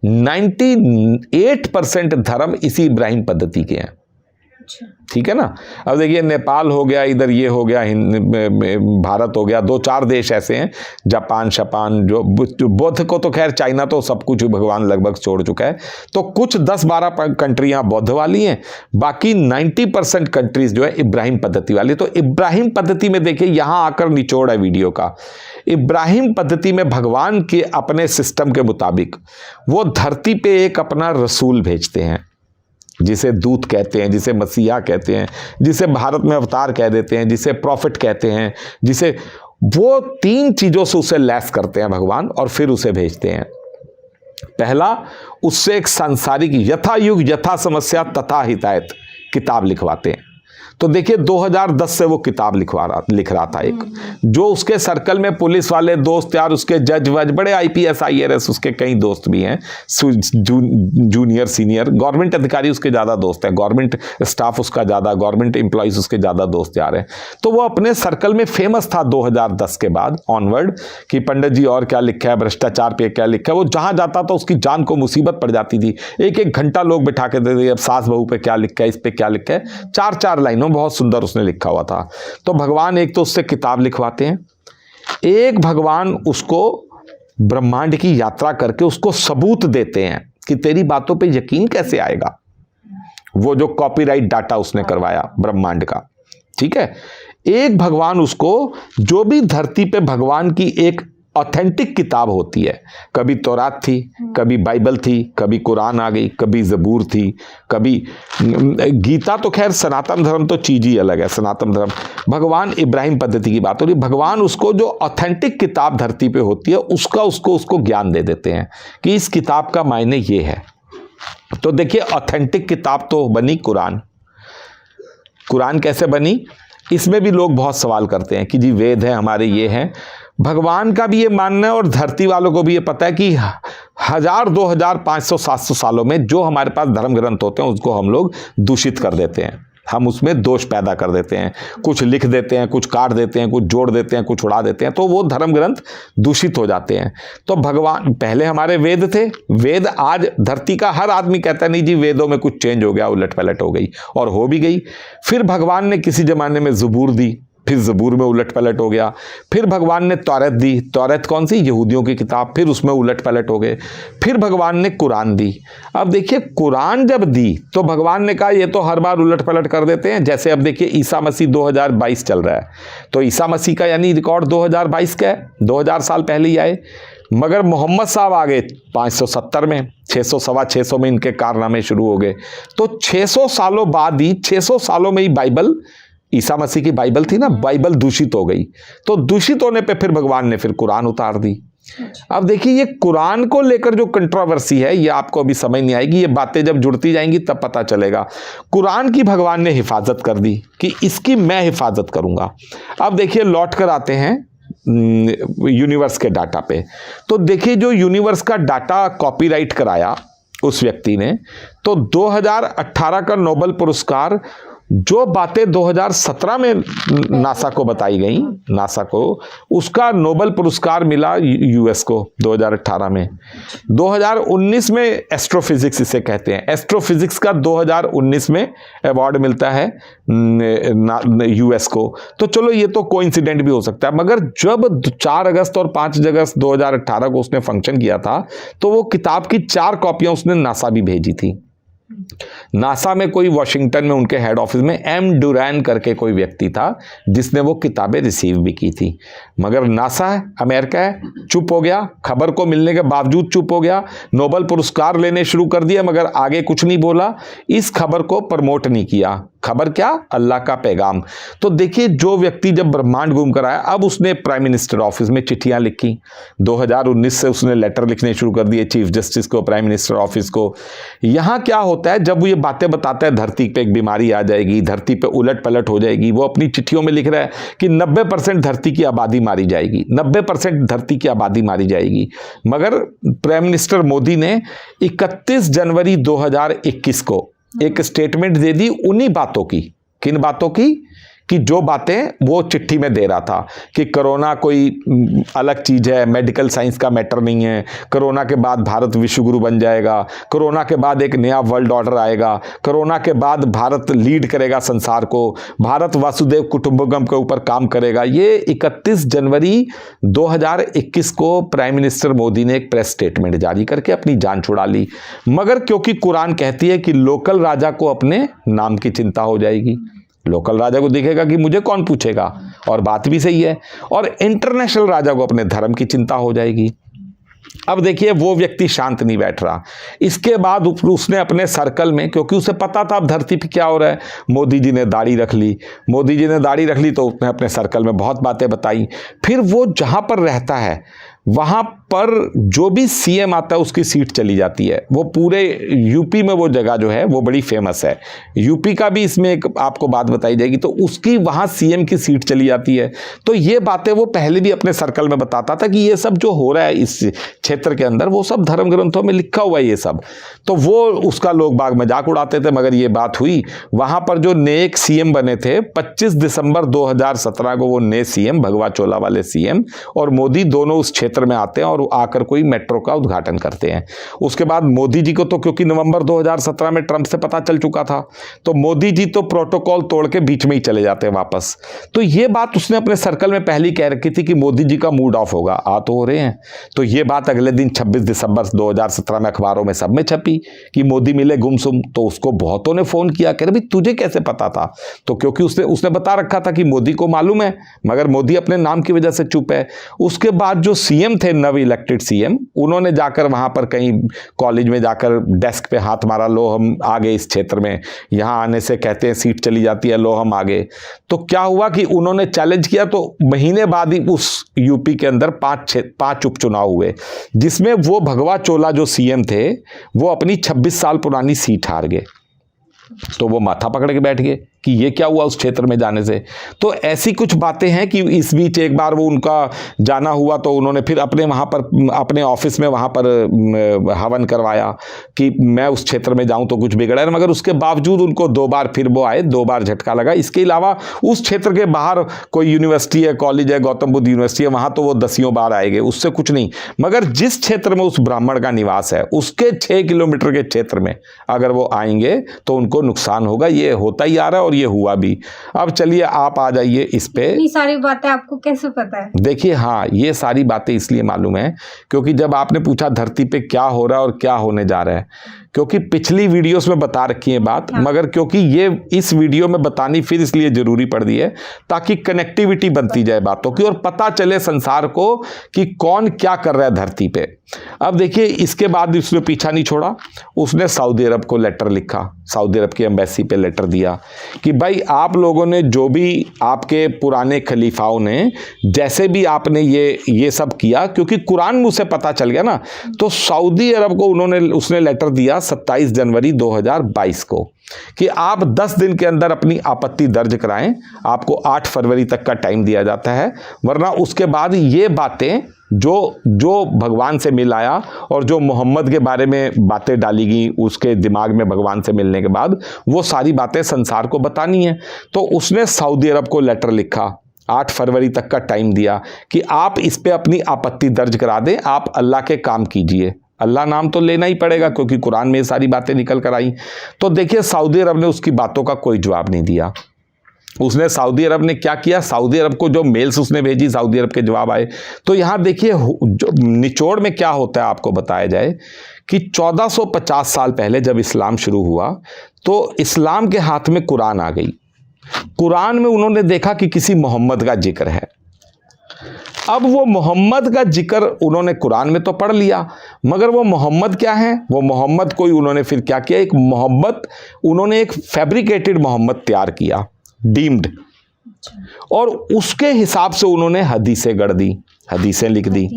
98% धर्म इसी इब्राहिम पद्धति के हैं। ठीक है ना। अब देखिए, नेपाल हो गया, इधर ये हो गया, भारत हो गया, 2-4 देश ऐसे हैं, जापान शपान, जो बौद्ध को तो खैर चाइना तो सब कुछ भगवान लगभग छोड़ चुका है, तो कुछ 10-12 कंट्रियां बौद्ध वाली हैं, बाकी 90% कंट्रीज जो है इब्राहिम पद्धति वाली। तो इब्राहिम पद्धति में देखिए, यहां आकर निचोड़ है वीडियो का। इब्राहिम पद्धति में भगवान के अपने सिस्टम के मुताबिक वो धरती पे एक अपना रसूल भेजते हैं। जिसे दूत कहते हैं, जिसे मसीहा कहते हैं, जिसे भारत में अवतार कह देते हैं, जिसे प्रॉफिट कहते हैं, जिसे वो 3 चीज़ों से उसे लैस करते हैं भगवान और फिर उसे भेजते हैं। पहला, उससे एक सांसारिक यथा युग यथा समस्या तथा हितायत किताब लिखवाते हैं। तो देखिए 2010 से वो किताब लिख रहा था एक, जो उसके सर्कल में पुलिस वाले दोस्त यार, उसके जज वज, बड़े IPS IRS उसके कई दोस्त भी हैं, जूनियर सीनियर गवर्नमेंट अधिकारी उसके ज़्यादा दोस्त हैं, गवर्नमेंट स्टाफ उसका ज़्यादा, गवर्नमेंट एम्प्लॉयज़ उसके ज़्यादा दोस्त जा रहे हैं। तो वो अपने सर्कल में फेमस था 2010 के बाद ऑनवर्ड कि पंडित जी और क्या लिखा है, भ्रष्टाचार पे क्या लिखा है। वो जहाँ जाता था उसकी जान को मुसीबत पड़ जाती थी, एक एक घंटा लोग बिठा के दे दिए, अब सास बहू पे क्या लिखा है, इस पे क्या लिखा है, 4-4 लाइनों बहुत सुंदर उसने लिखा हुआ था। तो भगवान एक तो उससे किताब लिखवाते हैं, एक भगवान उसको ब्रह्मांड की यात्रा करके उसको सबूत देते हैं कि तेरी बातों पे यकीन कैसे आएगा, वो जो कॉपीराइट डाटा उसने करवाया ब्रह्मांड का, ठीक है। एक भगवान उसको जो भी धरती पे भगवान की एक ऑथेंटिक किताब होती है, कभी तौरात थी, कभी बाइबल थी, कभी कुरान आ गई, कभी ज़बूर थी, कभी गीता, तो खैर सनातन धर्म तो चीज़ ही अलग है, सनातन धर्म भगवान इब्राहिम पद्धति की बात हो रही। भगवान उसको जो ऑथेंटिक किताब धरती पे होती है उसको ज्ञान दे देते हैं कि इस किताब का मायने ये है। तो देखिए ऑथेंटिक किताब तो बनी कुरान। कुरान कैसे बनी, इसमें भी लोग बहुत सवाल करते हैं कि जी वेद है हमारे, ये हैं। भगवान का भी ये मानना है और धरती वालों को भी ये पता है कि 1000, 2000, 500, 700 सालों में जो हमारे पास धर्म ग्रंथ होते हैं उसको हम लोग दूषित कर देते हैं, हम उसमें दोष पैदा कर देते हैं, कुछ लिख देते हैं, कुछ काट देते हैं, कुछ जोड़ देते हैं, कुछ उड़ा देते हैं, तो वो धर्म ग्रंथ दूषित हो जाते हैं। तो भगवान, पहले हमारे वेद थे, वेद आज धरती का हर आदमी कहता है नहीं जी वेदों में कुछ चेंज हो गया, उलट पलट हो गई, और हो भी गई। फिर भगवान ने किसी जमाने में ज़बूर दी, फिर ज़बूर में उलट पलट हो गया। फिर भगवान ने तौरात दी, तौरात कौन सी, यहूदियों की किताब, फिर उसमें उलट पलट हो गए। फिर भगवान ने कुरान दी। अब देखिए कुरान जब दी तो भगवान ने कहा ये तो हर बार उलट पलट कर देते हैं। जैसे अब देखिए ईसा मसीह 2022 चल रहा है, तो ईसा मसीह का यानी रिकॉर्ड 2022 का है, 2000 साल पहले ही आए। मगर मोहम्मद साहब आ गए 570 में, 600 सवा 600 में इनके कारनामे शुरू हो गए। तो 600 सालों बाद ही, 600 सालों में ही बाइबल, ईसा मसीह की बाइबल थी ना, बाइबल दूषित हो गई। तो दूषित होने पे फिर भगवान ने फिर कुरान उतार दी। अब देखिए ये कुरान को लेकर जो कंट्रोवर्सी है ये आपको अभी समझ नहीं आएगी, ये बातें जब जुड़ती जाएंगी तब पता चलेगा। कुरान की भगवान ने हिफाजत कर दी कि इसकी मैं हिफाजत करूंगा। अब देखिए लौट कर आते हैं यूनिवर्स के डाटा पे। तो देखिए जो यूनिवर्स का डाटा कॉपीराइट कराया उस व्यक्ति ने, तो 2018 का नोबेल पुरस्कार, जो बातें 2017 में नासा को बताई गई, नासा को, उसका नोबेल पुरस्कार मिला US को 2018 में। 2019 में एस्ट्रोफिजिक्स इसे कहते हैं, एस्ट्रोफिजिक्स का 2019 में अवार्ड मिलता है US को। तो चलो ये तो कोइंसिडेंट भी हो सकता है, मगर जब 4 अगस्त और 5 अगस्त 2018 को उसने फंक्शन किया था तो वो किताब की 4 कॉपियां उसने नासा भी भेजी थी। नासा में कोई वॉशिंगटन में उनके हेड ऑफिस में M डुरैन करके कोई व्यक्ति था जिसने वो किताबें रिसीव भी की थी। मगर नासा है, अमेरिका है, चुप हो गया, खबर को मिलने के बावजूद चुप हो गया, नोबेल पुरस्कार लेने शुरू कर दिया मगर आगे कुछ नहीं बोला, इस खबर को प्रमोट नहीं किया। खबर क्या, अल्लाह का पैगाम। तो देखिए जो व्यक्ति जब ब्रह्मांड घूम कर आया, अब उसने प्राइम मिनिस्टर ऑफिस में चिट्ठियां लिखी। 2019 से उसने लेटर लिखने शुरू कर दिए चीफ जस्टिस को, प्राइम मिनिस्टर ऑफिस को। यहाँ क्या होता है, जब वो ये बातें बताता है धरती पे एक बीमारी आ जाएगी, धरती पे उलट पलट हो जाएगी, वो अपनी चिट्ठियों में लिख रहा है कि 90% धरती की आबादी मारी जाएगी, 90% धरती की आबादी मारी जाएगी। मगर प्राइम मिनिस्टर मोदी ने 31 जनवरी 2021 को एक स्टेटमेंट दे दी उन्हीं बातों की। किन बातों की? कि जो बातें वो चिट्ठी में दे रहा था कि कोरोना कोई अलग चीज़ है, मेडिकल साइंस का मैटर नहीं है, कोरोना के बाद भारत विश्वगुरु बन जाएगा, कोरोना के बाद एक नया वर्ल्ड ऑर्डर आएगा, कोरोना के बाद भारत लीड करेगा संसार को, भारत वासुदेव कुटुंबकम के ऊपर काम करेगा। ये 31 जनवरी 2021 को प्राइम मिनिस्टर मोदी ने एक प्रेस स्टेटमेंट जारी करके अपनी जान छुड़ा ली। मगर क्योंकि कुरान कहती है कि लोकल राजा को अपने नाम की चिंता हो जाएगी, लोकल राजा को दिखेगा कि मुझे कौन पूछेगा, और बात भी सही है, और इंटरनेशनल राजा को अपने धर्म की चिंता हो जाएगी। अब देखिए वो व्यक्ति शांत नहीं बैठ रहा। इसके बाद उसने अपने सर्कल में, क्योंकि उसे पता था अब धरती पे क्या हो रहा है, मोदी जी ने दाढ़ी रख ली, मोदी जी ने दाढ़ी रख ली तो उसने अपने सर्कल में बहुत बातें बताई। फिर वो जहाँ पर रहता है वहाँ पर जो भी सीएम आता है उसकी सीट चली जाती है। वो पूरे यूपी में वो जगह जो है वो बड़ी फेमस है, यूपी का भी इसमें एक आपको बात बताई जाएगी, तो उसकी वहाँ सीएम की सीट चली जाती है। तो ये बातें वो पहले भी अपने सर्कल में बताता था कि ये सब जो हो रहा है इस क्षेत्र के अंदर वो सब धर्म ग्रंथों में लिखा हुआ है ये सब। तो वो उसका लोग बाग मजाक उड़ाते थे। मगर ये बात हुई, वहाँ पर जो नए सीएम बने थे 25 दिसंबर 2017 को वो नए सीएम, भगवा चोला वाले सीएम और मोदी दोनों उस क्षेत्र में आते हैं और आकर कोई मेट्रो का उद्घाटन करते हैं। उसके बाद मोदी जी को तो क्योंकि नवंबर 2017 में ट्रंप से पता चल चुका था, तो मोदी जी तो प्रोटोकॉल तोड़ के बीच में ही चले जाते हैं वापस। तो ये बात उसने अपने सर्कल में पहले कह रखी थी कि मोदी जी का मूड ऑफ होगा, आ तो हो रहे हैं। तो ये बात अगले दिन 26 दिसंबर 2017 में अखबारों में सब में छपी कि मोदी मिले गुमसुम। तो उसको बहुतों ने फोन किया, कह रहे भाई तुझे कैसे पता था? तो क्योंकि उसने बता रखा था कि मोदी को मालूम है, मगर मोदी अपने नाम की वजह से चुप है। उसके बाद जो सीएम थे, नव इलेक्टेड सीएम, उन्होंने जाकर वहां पर कहीं कॉलेज में जाकर डेस्क पे हाथ मारा, लो हम आ गए इस क्षेत्र में, यहां आने से कहते हैं सीट चली जाती है, लो हम आ गए। तो क्या हुआ कि उन्होंने चैलेंज किया, तो महीने बाद ही उस यूपी के अंदर 5 उपचुनाव हुए, जिसमें वो भगवा चोला जो सीएम थे वो अपनी 26 साल पुरानी सीट हार गए। तो वो माथा पकड़ के बैठ गए कि ये क्या हुआ उस क्षेत्र में जाने से। तो ऐसी कुछ बातें हैं कि इस बीच एक बार वो उनका जाना हुआ तो उन्होंने फिर अपने वहाँ पर अपने ऑफिस में वहाँ पर हवन करवाया कि मैं उस क्षेत्र में जाऊँ तो कुछ बिगड़ा है, मगर उसके बावजूद उनको 2 बार फिर वो आए, 2 बार झटका लगा। इसके अलावा उस क्षेत्र के बाहर कोई यूनिवर्सिटी है, कॉलेज है, गौतम बुद्ध यूनिवर्सिटी है, वहाँ तो वो 10 बार आएंगे, उससे कुछ नहीं। मगर जिस क्षेत्र में उस ब्राह्मण का निवास है उसके 6 किलोमीटर के क्षेत्र में अगर वो आएंगे तो उनको नुकसान होगा। ये होता ही आ रहा है और ये हुआ भी। अब चलिए आप आ जाइए इस पे। इतनी सारी बातें आपको कैसे पता है? देखिए, हाँ, ये सारी बातें इसलिए मालूम है क्योंकि जब आपने पूछा धरती पे क्या हो रहा है और क्या होने जा रहा है, क्योंकि पिछली वीडियोस में बता रखी है बात, मगर क्योंकि ये इस वीडियो में बतानी फिर इसलिए जरूरी पड़ रही है ताकि कनेक्टिविटी बनती जाए बातों की और पता चले संसार को कि कौन क्या कर रहा है धरती पे। अब देखिए, इसके बाद उसने पीछा नहीं छोड़ा, उसने सऊदी अरब को लेटर लिखा, सऊदी अरब की एम्बेसी पे लेटर दिया कि भाई आप लोगों ने जो भी आपके पुराने खलीफाओं ने जैसे भी आपने ये सब किया, क्योंकि कुरान में उसे पता चल गया ना, तो सऊदी अरब को उसने लेटर दिया 27 जनवरी 2022 को कि आप 10 दिन के अंदर अपनी आपत्ति दर्ज कराएं। आपको 8 फरवरी तक का टाइम दिया जाता है, वरना उसके बाद ये बातें जो भगवान से मिल आया और जो मोहम्मद के बारे में बातें डाली गई उसके दिमाग में भगवान से मिलने के बाद, वो सारी बातें संसार को बतानी है। तो उसने सऊदी अरब को लेटर लिखा, 8 फरवरी तक का टाइम दिया कि आप इस पे अपनी आपत्ति दर्ज करा दें, आप अल्लाह के काम कीजिए। अल्लाह नाम तो लेना ही पड़ेगा क्योंकि कुरान में ये सारी बातें निकल कर आई। तो देखिए, सऊदी अरब ने उसकी बातों का कोई जवाब नहीं दिया। उसने सऊदी अरब ने क्या किया, सऊदी अरब को जो मेल्स उसने भेजी, सऊदी अरब के जवाब आए। तो यहाँ देखिए, निचोड़ में क्या होता है आपको बताया जाए कि 1450 साल पहले जब इस्लाम शुरू हुआ तो इस्लाम के हाथ में कुरान आ गई। कुरान में उन्होंने देखा कि किसी मोहम्मद का जिक्र है। अब वो मोहम्मद का जिक्र उन्होंने कुरान में तो पढ़ लिया, मगर वो मोहम्मद क्या है, वो मोहम्मद कोई उन्होंने फिर क्या किया, एक मोहम्मद उन्होंने एक फैब्रिकेटेड मोहम्मद तैयार किया, डीम्ड, और उसके हिसाब से उन्होंने हदीसें गढ़ दी, हदीसें लिख दी।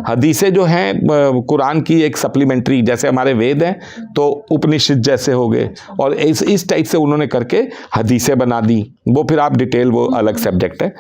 हदीसें जो हैं कुरान की एक सप्लीमेंट्री, जैसे हमारे वेद हैं तो उपनिषद जैसे हो गए, और इस टाइप से उन्होंने करके हदीसें बना दी। वो फिर आप डिटेल, वो अलग सब्जेक्ट है।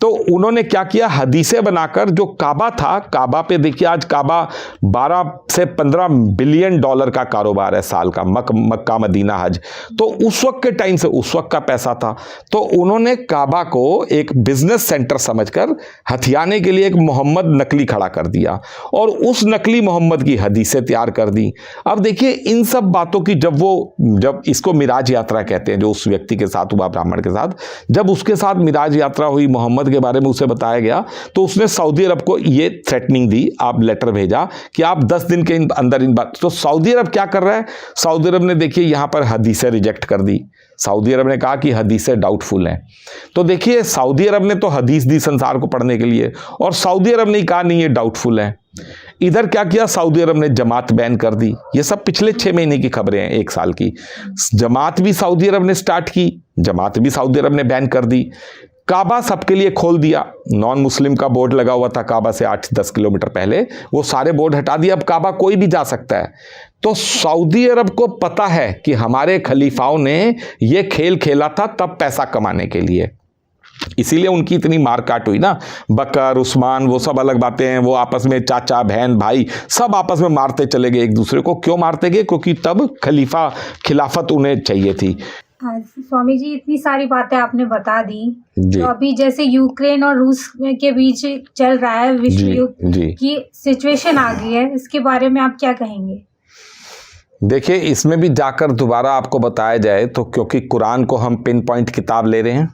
तो उन्होंने क्या किया, हदीसें बनाकर जो काबा था, काबा पे देखिए आज काबा 12 से 15 बिलियन डॉलर का कारोबार है साल का, मक्का मदीना हज। तो उस वक्त के टाइम से उस वक्त का पैसा था, तो उन्होंने काबा को एक बिजनेस सेंटर समझकर हथियाने के लिए एक मोहम्मद नकली खड़ा कर दिया और उस नकली मोहम्मद की हदीसें तैयार कर दी। अब देखिए, इन सब बातों की जब इसको मिराज यात्रा कहते हैं, जो उस व्यक्ति के साथ हुआ, ब्राह्मण के साथ, जब उसके साथ मिराज यात्रा हुई, मोहम्मद के बारे में उसे बताया गया, तो उसने सऊदी अरब को ये थ्रेटनिंग दी, आप लेटर भेजा कि आप 10 दिन के अंदर इन बात। तो सऊदी अरब क्या कर रहा है, सऊदी अरब ने देखिए यहां पर हदीसें रिजेक्ट कर दी। सऊदी अरब ने कहा कि हदीसें डाउटफुल हैं। तो देखिए, सऊदी अरब ने तो हदीस दी संसार को पढ़ने के लिए, और सऊदी अरब ने कहा नहीं, ये डाउटफुल है। इधर क्या किया, सऊदी अरब ने जमात बैन कर दी। ये सब पिछले 6 महीने की खबरें हैं, 1 साल की। जमात भी सऊदी अरब ने स्टार्ट की, जमात भी सऊदी अरब ने बैन कर दी। काबा सबके लिए खोल दिया, नॉन मुस्लिम का बोर्ड लगा हुआ था काबा से 8-10 किलोमीटर पहले, वो सारे बोर्ड हटा दिए, अब काबा कोई भी जा सकता है। तो सऊदी अरब को पता है कि हमारे खलीफाओं ने ये खेल खेला था तब पैसा कमाने के लिए, इसीलिए उनकी इतनी मारकाट हुई ना। बकर, उस्मान, वो सब अलग बातें हैं, वो आपस में चाचा बहन भाई सब आपस में मारते चले गए एक दूसरे को। क्यों मारते गए? क्योंकि तब खिलाफत उन्हें चाहिए थी। स्वामी जी, इतनी सारी बातें आपने बता दी। जी। तो अभी जैसे यूक्रेन और रूस के बीच चल रहा है विश्व युद्ध की सिचुएशन आ गई है, इसके बारे में आप क्या कहेंगे? देखिए, इसमें भी जाकर दोबारा आपको बताया जाए तो, क्योंकि कुरान को हम पिन पॉइंट किताब ले रहे हैं,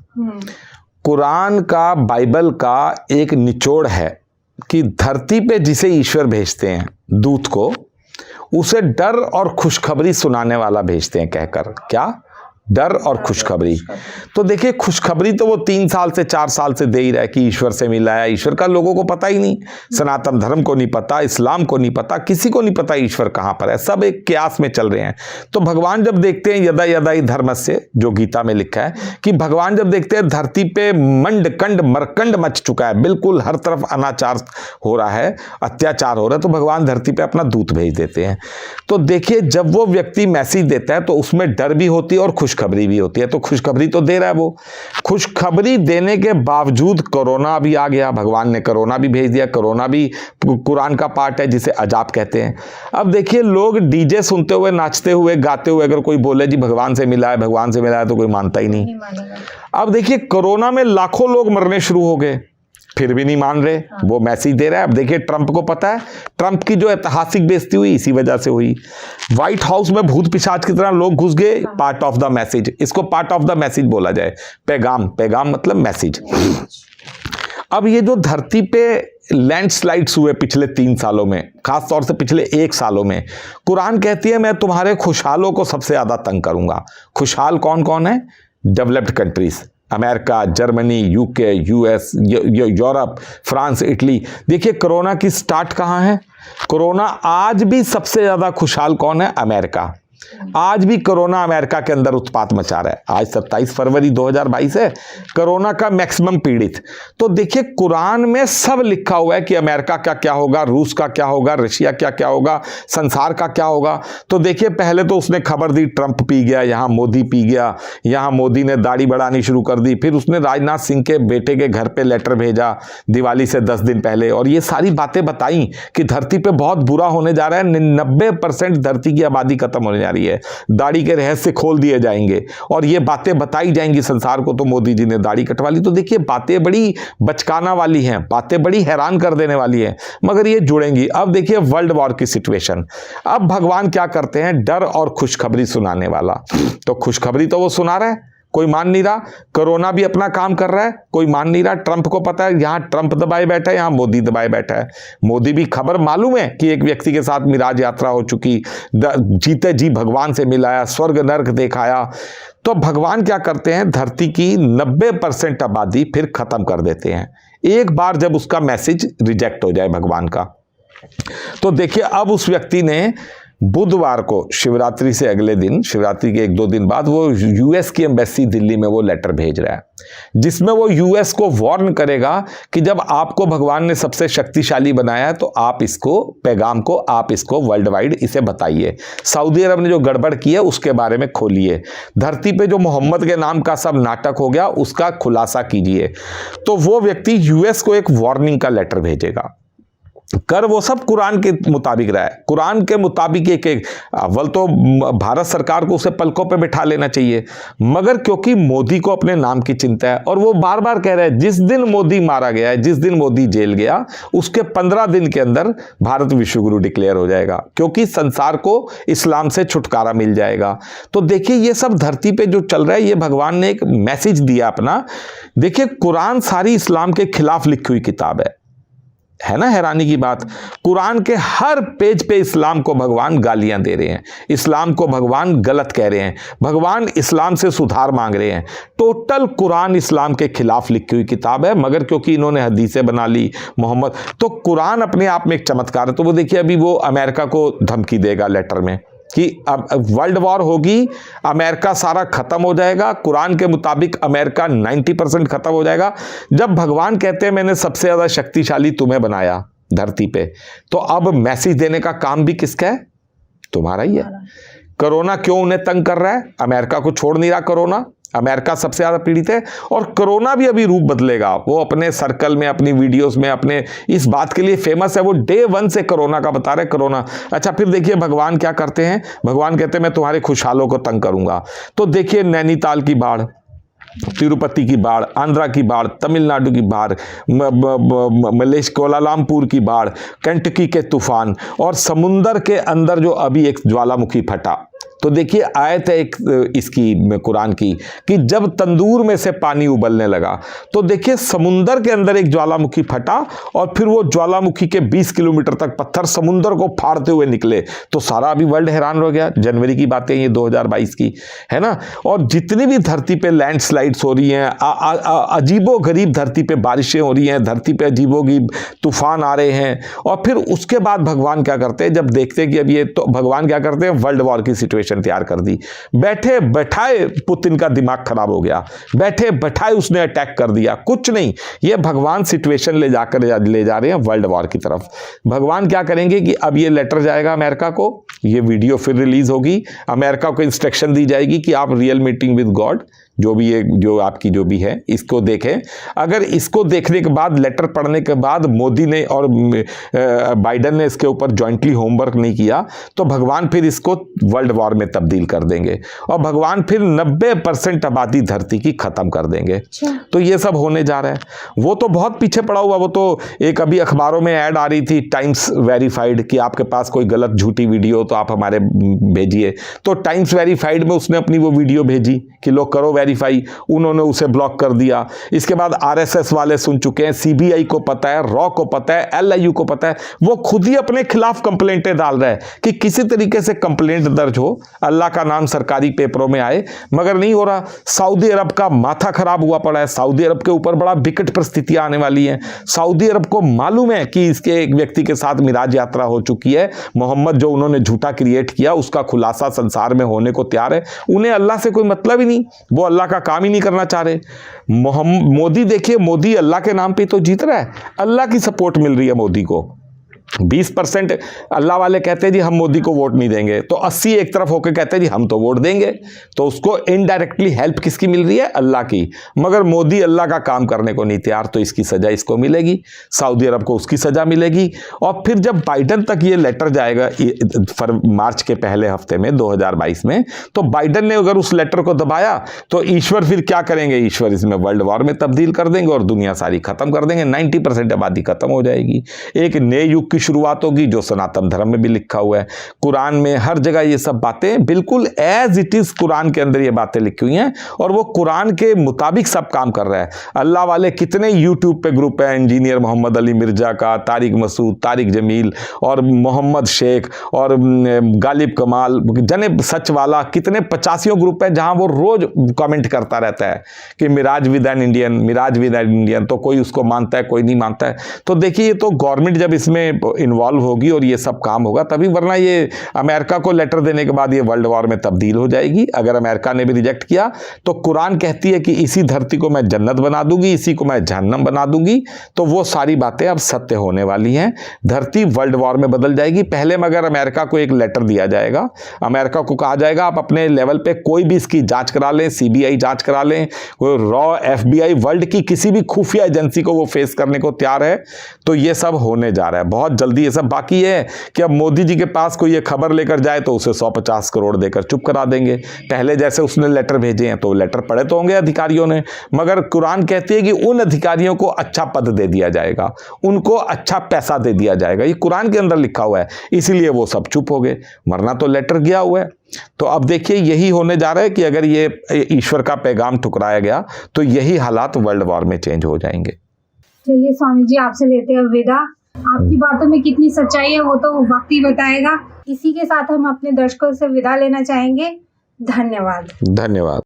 कुरान का, बाइबल का एक निचोड़ है कि धरती पे जिसे ईश्वर भेजते हैं दूत को, उसे डर और खुशखबरी सुनाने वाला भेजते हैं, कहकर क्या, डर और खुशखबरी। तो देखिए, खुशखबरी तो वो 3 साल से 4 साल से दे ही रहा है कि ईश्वर से मिला है। ईश्वर का लोगों को पता ही नहीं, सनातन धर्म को नहीं पता, इस्लाम को नहीं पता, किसी को नहीं पता ईश्वर कहाँ पर है, सब एक क्यास में चल रहे हैं। तो भगवान जब देखते हैं, यदा यदा ही धर्मस्य, जो गीता में लिखा है कि भगवान जब देखते हैं धरती पे मंड कंड मरकंड मच चुका है, बिल्कुल हर तरफ अनाचार हो रहा है, अत्याचार हो रहा है, तो भगवान धरती पे अपना दूत भेज देते हैं। तो देखिए, जब वो व्यक्ति मैसेज देता है तो उसमें डर भी होती है और खुशखबरी भी होती है। तो खुशखबरी तो दे रहा है वो, खुशखबरी देने के बावजूद कोरोना भी आ गया, भगवान ने कोरोना भी भेज दिया। कोरोना भी कुरान का पार्ट है, जिसे अजाब कहते हैं। अब देखिए, लोग डीजे सुनते हुए, नाचते हुए, गाते हुए अगर कोई बोले जी भगवान से मिला है, भगवान से मिला है, तो कोई मानता ही नहीं। अब देखिए, कोरोना में लाखों लोग मरने शुरू हो गए, फिर भी नहीं मान रहे, वो मैसेज दे रहा है। अब देखिए, ट्रंप को पता है, ट्रंप की जो ऐतिहासिक बेइज्जती हुई इसी वजह से हुई। व्हाइट हाउस में भूत पिशाच की तरह लोग घुस गए, पार्ट ऑफ द मैसेज, इसको पार्ट ऑफ द मैसेज बोला जाए। पैगाम, पैगाम मतलब मैसेज। अब ये जो धरती पे लैंडस्लाइड्स हुए पिछले 3 सालों में, खास तौर से पिछले 1 सालों में, कुरान कहती है मैं तुम्हारे खुशहालों को सबसे ज्यादा तंग करूंगा। खुशहाल कौन कौन है? Developed countries, America, Germany, UK, US, Europe, France, Italy. देखिए, कोरोना की स्टार्ट कहाँ है? कोरोना आज भी सबसे ज्यादा खुशहाल कौन है? अमेरिका। आज भी कोरोना अमेरिका के अंदर उत्पात मचा रहा है। आज 27 फरवरी 2022 है, कोरोना का मैक्सिमम पीड़ित। तो देखिए, कुरान में सब लिखा हुआ है कि अमेरिका का क्या होगा, रूस का क्या होगा, रशिया का क्या होगा, संसार का क्या होगा। तो देखिए, पहले तो उसने खबर दी, ट्रंप पी गया, यहां मोदी पी गया, यहां मोदी ने दाढ़ी बढ़ानी शुरू कर दी। फिर उसने राजनाथ सिंह के बेटे के घर पे लेटर भेजा दिवाली से 10 दिन पहले, और ये सारी बातें बताई कि धरती पे बहुत बुरा होने जा रहा है, 90% धरती की आबादी खत्म होने जा रही है, दाढ़ी के रहस्य खोल दिए जाएंगे, और ये बातें बताई जाएंगी संसार को। तो मोदी जी ने दाढ़ी कटवा ली। तो देखिए, बातें बड़ी बचकाना वाली हैं, बातें बड़ी हैरान कर देने वाली हैं, मगर ये जुड़ेंगी। अब देखिए, वर्ल्ड वॉर की सिचुएशन। अब भगवान क्या करते हैं? डर और खुशखबरी सुनाने वाला। तो खुशखबरी तो वो सुना रहा है, कोई मान नहीं रहा। कोरोना भी अपना काम कर रहा है, कोई मान नहीं रहा। ट्रंप को पता है यहां ट्रंप दबाए बैठा है, यहां मोदी दबाए बैठा है। मोदी भी खबर मालूम है कि एक व्यक्ति के साथ मिराज यात्रा हो चुकी, जीते जी भगवान से मिलाया, स्वर्ग नर्क दिखाया। तो भगवान क्या करते हैं? धरती की 90% आबादी फिर खत्म कर देते हैं, एक बार जब उसका मैसेज रिजेक्ट हो जाए भगवान का। तो देखिए, अब उस व्यक्ति ने बुधवार को, शिवरात्रि से अगले दिन, शिवरात्रि के 1-2 दिन बाद, वो यूएस की एम्बेसी दिल्ली में वो लेटर भेज रहा है, जिसमें वो यूएस को वार्न करेगा कि जब आपको भगवान ने सबसे शक्तिशाली बनाया है तो आप इसको, पैगाम को आप इसको वर्ल्ड वाइड इसे बताइए। सऊदी अरब ने जो गड़बड़ की है उसके बारे में खोलिए। धरती पे जो मोहम्मद के नाम का सब नाटक हो गया उसका खुलासा कीजिए। तो वो व्यक्ति यूएस को एक वार्निंग का लेटर भेजेगा। कर वो सब कुरान के मुताबिक रहा है, कुरान के मुताबिक एक अव्वल तो भारत सरकार को उसे पलकों पे बिठा लेना चाहिए, मगर क्योंकि मोदी को अपने नाम की चिंता है और वो बार बार कह रहा है जिस दिन मोदी मारा गया है, जिस दिन मोदी जेल गया, उसके 15 दिन के अंदर भारत विश्वगुरु डिक्लेयर हो जाएगा, क्योंकि संसार को इस्लाम से छुटकारा मिल जाएगा। तो देखिए, ये सब धरती पे जो चल रहा है, ये भगवान ने एक मैसेज दिया अपना। देखिए, कुरान सारी इस्लाम के खिलाफ लिखी हुई किताब है। है ना हैरानी की बात। कुरान के हर पेज पे इस्लाम को भगवान गालियां दे रहे हैं, इस्लाम को भगवान गलत कह रहे हैं, भगवान इस्लाम से सुधार मांग रहे हैं। टोटल कुरान इस्लाम के खिलाफ लिखी हुई किताब है, मगर क्योंकि इन्होंने हदीसें बना ली मोहम्मद, तो कुरान अपने आप में एक चमत्कार है। तो वो देखिए अभी वो अमेरिका को धमकी देगा लेटर में कि अब वर्ल्ड वॉर होगी, अमेरिका सारा खत्म हो जाएगा, कुरान के मुताबिक अमेरिका 90% खत्म हो जाएगा। जब भगवान कहते हैं मैंने सबसे ज्यादा शक्तिशाली तुम्हें बनाया धरती पे, तो अब मैसेज देने का काम भी किसका है? तुम्हारा ही है। कोरोना क्यों उन्हें तंग कर रहा है? अमेरिका को छोड़ नहीं रहा कोरोना, अमेरिका सबसे ज्यादा पीड़ित है। और कोरोना भी अभी रूप बदलेगा। वो अपने सर्कल में, अपनी वीडियोस में, अपने इस बात के लिए फेमस है, वो डे 1 से कोरोना का बता रहे कोरोना। अच्छा, फिर देखिए भगवान क्या करते हैं, भगवान कहते हैं मैं तुम्हारे खुशहालों को तंग करूंगा। तो देखिए नैनीताल की बाढ़, तिरुपति की बाढ़, आंध्रा की बाढ़, तमिलनाडु की बाढ़, मलेशिया कोलालमपुर की बाढ़, केंटकी के तूफान, और समुंदर के अंदर जो अभी एक ज्वालामुखी फटा। तो देखिए आयत है एक इसकी कुरान की कि जब तंदूर में से पानी उबलने लगा, तो देखिए समुंदर के अंदर एक ज्वालामुखी फटा और फिर वो ज्वालामुखी के 20 किलोमीटर तक पत्थर समुंदर को फाड़ते हुए निकले। तो सारा अभी वर्ल्ड हैरान हो गया। जनवरी की बातें ये 2022 की है ना। और जितनी भी धरती पे लैंडस्लाइड्स हो रही हैं, अजीबो गरीब धरती पे बारिशें हो रही हैं, धरती पे अजीबो गरीब तूफान आ रहे हैं। और फिर उसके बाद भगवान क्या करते हैं, जब देखते हैं कि अब ये, तो भगवान क्या करते हैं, वर्ल्ड वॉर की सिचुएशन तैयार कर दी। बैठे बैठाए पुतिन का दिमाग खराब हो गया, बैठे बैठाए उसने अटैक कर दिया। कुछ नहीं, ये भगवान सिचुएशन ले जा रहे हैं वर्ल्ड वॉर की तरफ। भगवान क्या करेंगे कि अब ये लेटर जाएगा अमेरिका को, ये वीडियो फिर रिलीज होगी, अमेरिका को इंस्ट्रक्शन दी जाएगी कि आप रियल मीटिंग विद गॉड, जो भी ये जो आपकी जो भी है इसको देखें। अगर इसको देखने के बाद, लेटर पढ़ने के बाद मोदी ने और बाइडन ने इसके ऊपर जॉइंटली होमवर्क नहीं किया, तो भगवान फिर इसको वर्ल्ड वॉर में तब्दील कर देंगे और भगवान फिर 90% आबादी धरती की खत्म कर देंगे। तो ये सब होने जा रहा है। वो तो बहुत पीछे पड़ा हुआ, वो तो एक अभी अखबारों में ऐड आ रही थी, टाइम्स वेरीफाइड, कि आपके पास कोई गलत झूठी वीडियो तो आप हमारे भेजिए। तो टाइम्स वेरीफाइड में उसने अपनी वो वीडियो भेजी कि लोग करो वेरीफाई, उन्होंने उसे ब्लॉक कर दिया। इसके बाद आरएसएस वाले सुन चुके हैं, सीबीआई को पता है, रॉ को पता है, एलआईयू को पता है, वो खुद ही अपने खिलाफ कंप्लेंटें डाल रहा है कि किसी तरीके से कंप्लेंट दर्ज हो, अल्लाह का नाम सरकारी पेपरों में आए, मगर नहीं हो रहा। सऊदी अरब का माथा खराब हुआ पड़ा है, सऊदी अरब के ऊपर बड़ा विकट परिस्थितियां आने वाली हैं। सऊदी अरब को मालूम है कि इसके एक व्यक्ति के साथ मिराज यात्रा हो चुकी है, मोहम्मद जो उन्होंने झूठा क्रिएट किया उसका खुलासा संसार में होने को तैयार है। उन्हें अल्लाह से कोई मतलब ही नहीं, वो अल्लाह का काम ही नहीं करना चाह रहे। मोदी देखिए, मोदी अल्लाह के नाम पे तो जीत रहा है, अल्लाह की सपोर्ट मिल रही है मोदी को। 20% अल्लाह वाले कहते हैं जी हम मोदी को वोट नहीं देंगे, तो 80 एक तरफ होकर कहते हैं जी हम तो वोट देंगे। तो उसको इनडायरेक्टली हेल्प किसकी मिल रही है? अल्लाह की। मगर मोदी अल्लाह का काम करने को नहीं तैयार, तो इसकी सजा इसको मिलेगी, सऊदी अरब को उसकी सजा मिलेगी। और फिर जब बाइडन तक ये लेटर जाएगा मार्च के पहले हफ्ते में 2022 में, तो बाइडन ने अगर उस लेटर को दबाया तो ईश्वर फिर क्या करेंगे, ईश्वर इसमें वर्ल्ड वॉर में तब्दील कर देंगे और दुनिया सारी खत्म कर देंगे। 90% आबादी खत्म हो जाएगी। एक नए युग की शुरुआत होगी, जो सनातन धर्म में भी लिखा हुआ है, कुरान में हर जगह ये सब बातें बिल्कुल एज इट इज कुरान के अंदर ये बातें लिखी हुई हैं और वो कुरान के मुताबिक सब काम कर रहा है। अल्लाह वाले कितने यूट्यूब पे ग्रुप है, इंजीनियर मोहम्मद अली मिर्जा का, तारिक मसूद, तारिक जमील और मोहम्मद शेख और गालिब कमाल, जने सच वाला, कितने 85 ग्रुप है जहां वो रोज कमेंट करता रहता है कि mirage with an Indian, mirage with an Indian. तो कोई उसको मानता है, कोई नहीं मानता है। तो देखिए, तो गवर्नमेंट जब इसमें इन्वॉल्व होगी और ये सब काम होगा तभी, वरना ये अमेरिका को लेटर देने के बाद ये वर्ल्ड वॉर में तब्दील हो जाएगी। अगर अमेरिका ने भी रिजेक्ट किया तो कुरान कहती है कि इसी धरती को मैं जन्नत बना दूंगी, इसी को मैं जहन्नम बना दूंगी। तो वो सारी बातें अब सत्य होने वाली हैं। धरती वर्ल्ड वॉर में बदल जाएगी। पहले मगर अमेरिका को एक लेटर दिया जाएगा, अमेरिका को कहा जाएगा आप अपने लेवल पे कोई भी इसकी जांच करा लें, सीबीआई जांच करा लें, कोई रॉ, एफबीआई, वर्ल्ड की किसी भी खुफिया एजेंसी को वो फेस करने को तैयार है। तो ये सब होने जा रहा है बहुत जल्दी। ये सब बाकी है कि अब मोदी जी के पास कोई ये खबर लेकर जाए तो उसे 150 करोड़ देकर चुप करा देंगे। पहले जैसे उसने लेटर भेजे हैं तो लेटर पढ़े तो होंगे अधिकारियों ने, मगर कुरान कहती है कि उन अधिकारियों को अच्छा पद दे दिया जाएगा, उनको अच्छा पैसा दे दिया जाएगा। ये कुरान के अंदर लिखा हुआ है, इसीलिए वो सब चुप हो गए, वरना तो लेटर गया हुआ है। तो अब देखिए यही होने जा रहा है कि अगर ये ईश्वर का पैगाम ठुकराया गया तो यही हालात वर्ल्ड वॉर में चेंज हो जाएंगे। चलिए स्वामी जी, आपसे लेते हैं विदा। आपकी बातों में कितनी सच्चाई है वो तो वक्त ही बताएगा। इसी के साथ हम अपने दर्शकों से विदा लेना चाहेंगे। धन्यवाद। धन्यवाद।